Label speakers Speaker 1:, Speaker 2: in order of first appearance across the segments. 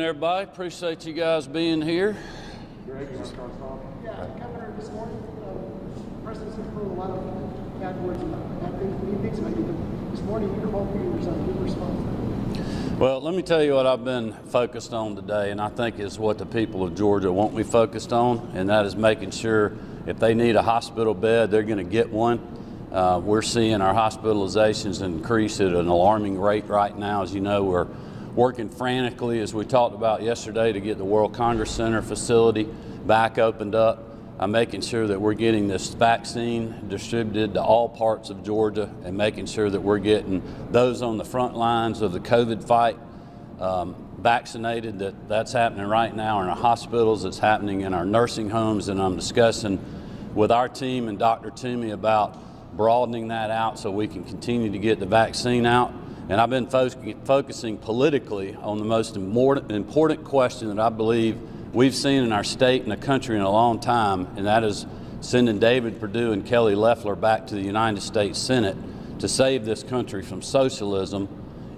Speaker 1: everybody. Appreciate you guys being here.
Speaker 2: Greg, you want to start us off?
Speaker 3: Yeah, Governor, this morning, the President's put a lot of bad words and bad things when he thinks about you, but this morning your whole meeting was on a good response.
Speaker 1: Well, let me tell you what I've been focused on today, and I think is what the people of Georgia want me focused on, and that is making sure if they need a hospital bed, they're going to get one. We're seeing our hospitalizations increase at an alarming rate right now. As you know, we're working frantically, as we talked about yesterday, to get the World Congress Center facility back opened up. I'm making sure that we're getting this vaccine distributed to all parts of Georgia and making sure that we're getting those on the front lines of the COVID fight vaccinated. That's happening right now in our hospitals. It's happening in our nursing homes, and I'm discussing with our team and Dr. Toomey about broadening that out so we can continue to get the vaccine out. And I've been focusing politically on the most important question that I believe we've seen in our state and the country in a long time, and that is sending David Perdue and Kelly Loeffler back to the United States Senate to save this country from socialism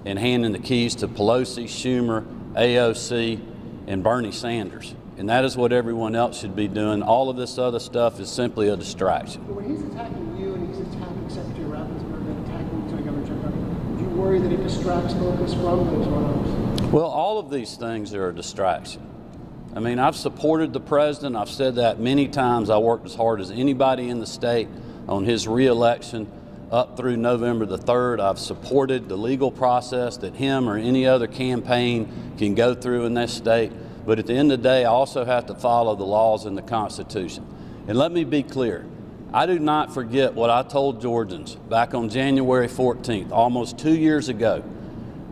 Speaker 1: and handing the keys to Pelosi, Schumer, AOC, and Bernie Sanders. And that is what everyone else should be doing. All of this other stuff is simply a distraction.
Speaker 3: But when he's attacking you and he's attacking Secretary Raffensperger and attacking Lieutenant Governor Chuck Hagel, do you worry that it distracts focus from those runners?
Speaker 1: Well, all of these things are a distraction. I mean, I've supported the president. I've said that many times. I worked as hard as anybody in the state on his reelection up through November the 3rd. I've supported the legal process that him or any other campaign can go through in this state. But at the end of the day, I also have to follow the laws and the Constitution. And let me be clear, I do not forget what I told Georgians back on January 14th, almost 2 years ago,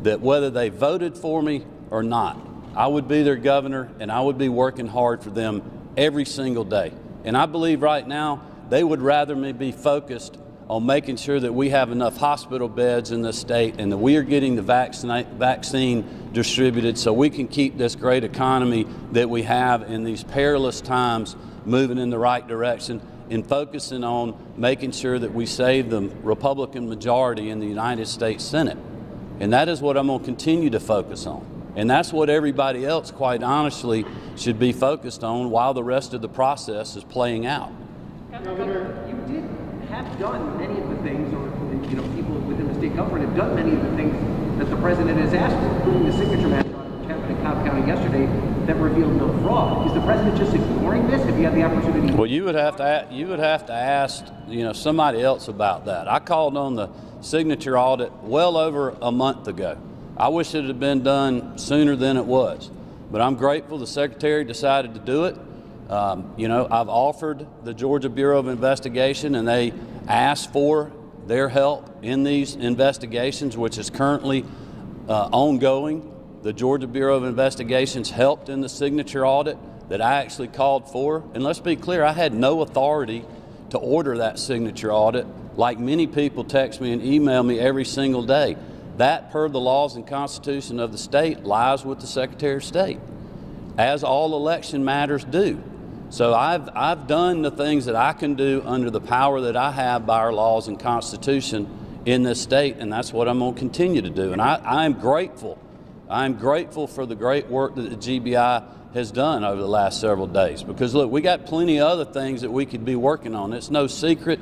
Speaker 1: that whether they voted for me or not, I would be their governor and I would be working hard for them every single day. And I believe right now they would rather me be focused on making sure that we have enough hospital beds in this state and that we are getting the vaccine distributed so we can keep this great economy that we have in these perilous times moving in the right direction, and focusing on making sure that we save the Republican majority in the United States Senate. And that is what I'm going to continue to focus on. And that's what everybody else, quite honestly, should be focused on while the rest of the process is playing out.
Speaker 2: Governor, you did have done many of the things, or people within the state government have done many of the things that the president has asked for, including the signature match on Kemp and Cobb County yesterday that revealed no fraud. Is the president just ignoring this? Have you had the opportunity?
Speaker 1: Well, you would have to ask somebody else about that. I called on the signature audit well over a month ago. I wish it had been done sooner than it was, but I'm grateful the secretary decided to do it. I've offered the Georgia Bureau of Investigation, and they asked for their help in these investigations, which is currently ongoing. The Georgia Bureau of Investigations helped in the signature audit that I actually called for. And let's be clear, I had no authority to order that signature audit, like many people text me and email me every single day. That, per the laws and Constitution of the state, lies with the Secretary of State, as all election matters do. So I've done the things that I can do under the power that I have by our laws and Constitution in this state, and that's what I'm going to continue to do. And I'm grateful. I'm grateful for the great work that the GBI has done over the last several days, because look, we got plenty of other things that we could be working on. It's no secret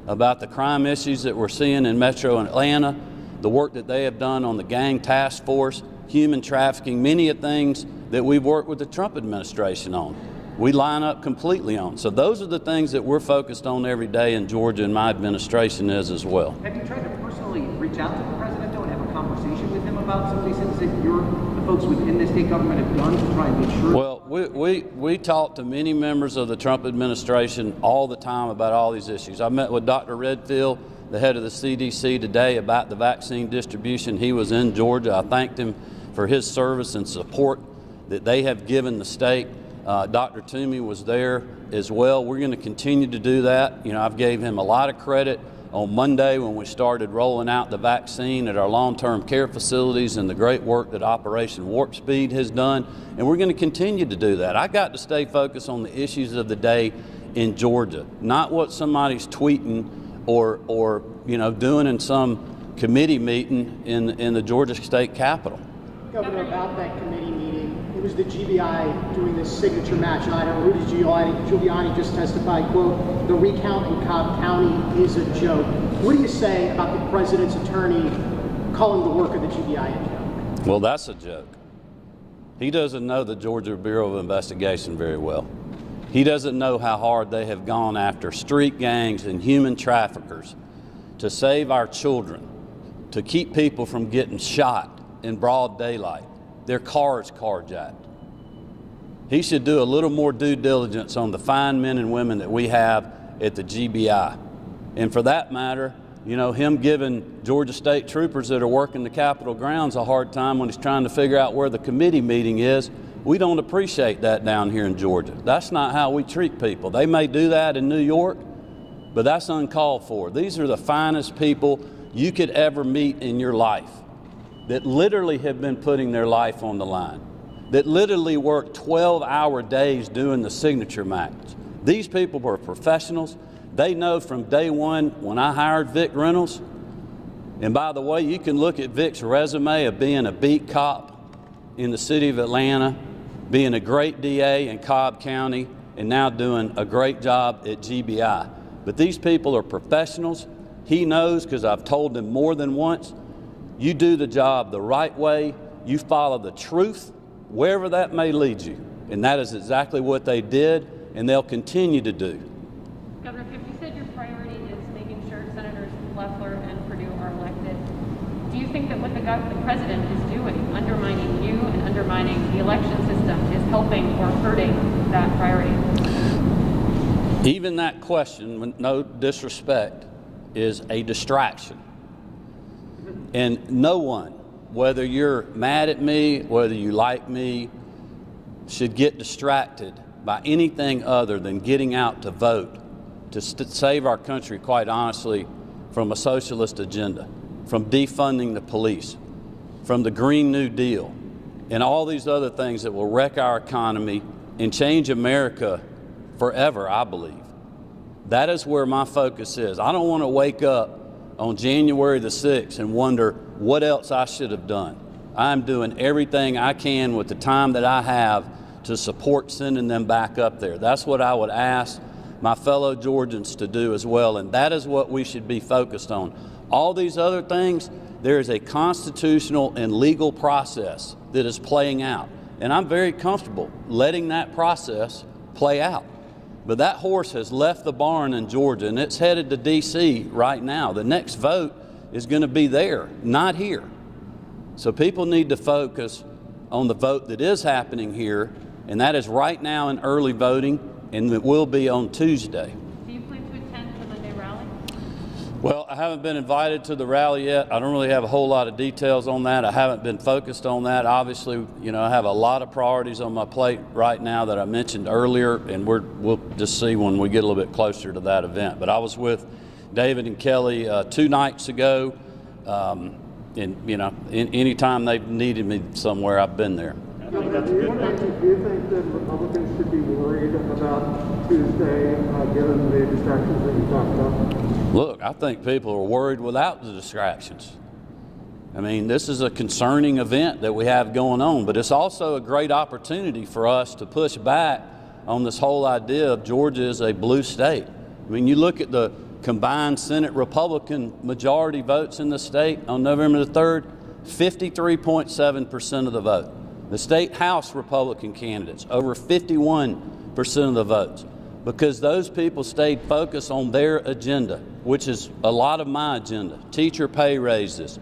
Speaker 1: about the crime issues that we're seeing in Metro Atlanta, the work that they have done on the gang task force, human trafficking, many of things that we've worked with the Trump administration on. We line up completely on. So those are the things that we're focused on every day in Georgia, and my administration is as well.
Speaker 2: Have you tried to personally reach out to the president, though, and have a conversation with him about some of these things that the folks within the state government have done to try and make sure?
Speaker 1: Well, we talk to many members of the Trump administration all the time about all these issues. I met with Dr. Redfield, the head of the CDC, today about the vaccine distribution. He was in Georgia. I thanked him for his service and support that they have given the state. Dr. Toomey was there as well. We're going to continue to do that. I've gave him a lot of credit on Monday when we started rolling out the vaccine at our long-term care facilities and the great work that Operation Warp Speed has done. And we're going to continue to do that. I got to stay focused on the issues of the day in Georgia, not what somebody's tweeting or doing in some committee meeting in the Georgia State Capitol.
Speaker 3: Governor, about that committee meeting, it was the GBI doing this signature match. And I know Rudy Giuliani just testified, quote, "The recount in Cobb County is a joke." What do you say about the president's attorney calling the work of the GBI a joke?
Speaker 1: Well, that's a joke. He doesn't know the Georgia Bureau of Investigation very well. He doesn't know how hard they have gone after street gangs and human traffickers to save our children, to keep people from getting shot in broad daylight, their cars carjacked. He should do a little more due diligence on the fine men and women that we have at the GBI. And for that matter, you know, him giving Georgia State troopers that are working the Capitol grounds a hard time when he's trying to figure out where the committee meeting is, we don't appreciate that down here in Georgia. That's not how we treat people. They may do that in New York, but that's uncalled for. These are the finest people you could ever meet in your life that literally have been putting their life on the line, that literally work 12-hour days doing the signature match. These people were professionals. They know from day one when I hired Vic Reynolds, and by the way, you can look at Vic's resume of being a beat cop in the city of Atlanta, being a great DA in Cobb County, and now doing a great job at GBI. But these people are professionals. He knows, because I've told him more than once, you do the job the right way, you follow the truth, wherever that may lead you. And that is exactly what they did, and they'll continue to do.
Speaker 4: Governor Kemp, you said your priority is making sure Senators Loeffler and Perdue are elected. Do you think that what the president is doing, undermining you and undermining the election system, is helping or hurting that priority?
Speaker 1: Even that question, with no disrespect, is a distraction. And no one, whether you're mad at me, whether you like me, should get distracted by anything other than getting out to vote to save our country, quite honestly, from a socialist agenda, from defunding the police, from the Green New Deal, and all these other things that will wreck our economy and change America forever, I believe. That is where my focus is. I don't want to wake up on January the 6th and wonder what else I should have done. I'm doing everything I can with the time that I have to support sending them back up there. That's what I would ask my fellow Georgians to do as well, and that is what we should be focused on. All these other things, there is a constitutional and legal process that is playing out, and I'm very comfortable letting that process play out. But that horse has left the barn in Georgia, and it's headed to D.C. right now. The next vote is going to be there, not here. So people need to focus on the vote that is happening here, and that is right now in early voting, and it will be on Tuesday.
Speaker 4: Do you plan to attend the Monday rally?
Speaker 1: Well, I haven't been invited to the rally yet. I don't really have a whole lot of details on that. I haven't been focused on that. Obviously, you know, I have a lot of priorities on my plate right now that I mentioned earlier, and we'll just see when we get a little bit closer to that event. But I was with David and Kelly 2 nights ago, and you know, anytime they've needed me somewhere, I've been there.
Speaker 5: Do you think that Republicans should be worried about Tuesday, given the distractions that you talked about?
Speaker 1: Look, I think people are worried without the distractions. I mean, this is a concerning event that we have going on, but it's also a great opportunity for us to push back on this whole idea of Georgia is a blue state. I mean, you look at the combined Senate Republican majority votes in the state on November the 3rd, 53.7% of the vote. The state House Republican candidates, over 51% of the votes, because those people stayed focused on their agenda, which is a lot of my agenda. Teacher pay raises,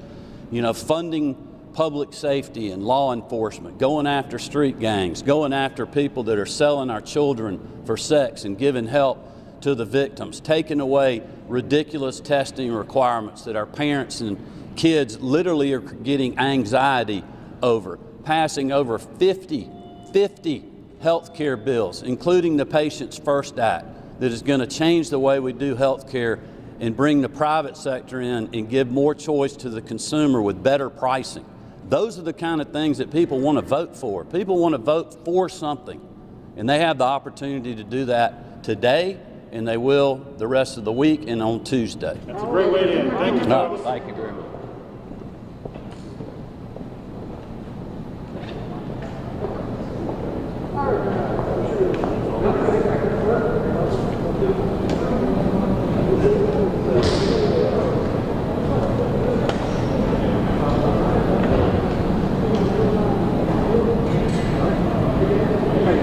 Speaker 1: you know, funding public safety and law enforcement, going after street gangs, going after people that are selling our children for sex and giving help to the victims, taking away ridiculous testing requirements that our parents and kids literally are getting anxiety over, passing over 50 health care bills, including the Patients First Act, that is going to change the way we do health care and bring the private sector in and give more choice to the consumer with better pricing. Those are the kind of things that people want to vote for. People want to vote for something, and they have the opportunity to do that today, and they will the rest of the week and on Tuesday.
Speaker 6: That's a great way to end. Thank you,
Speaker 1: No, thank you very much.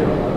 Speaker 5: you.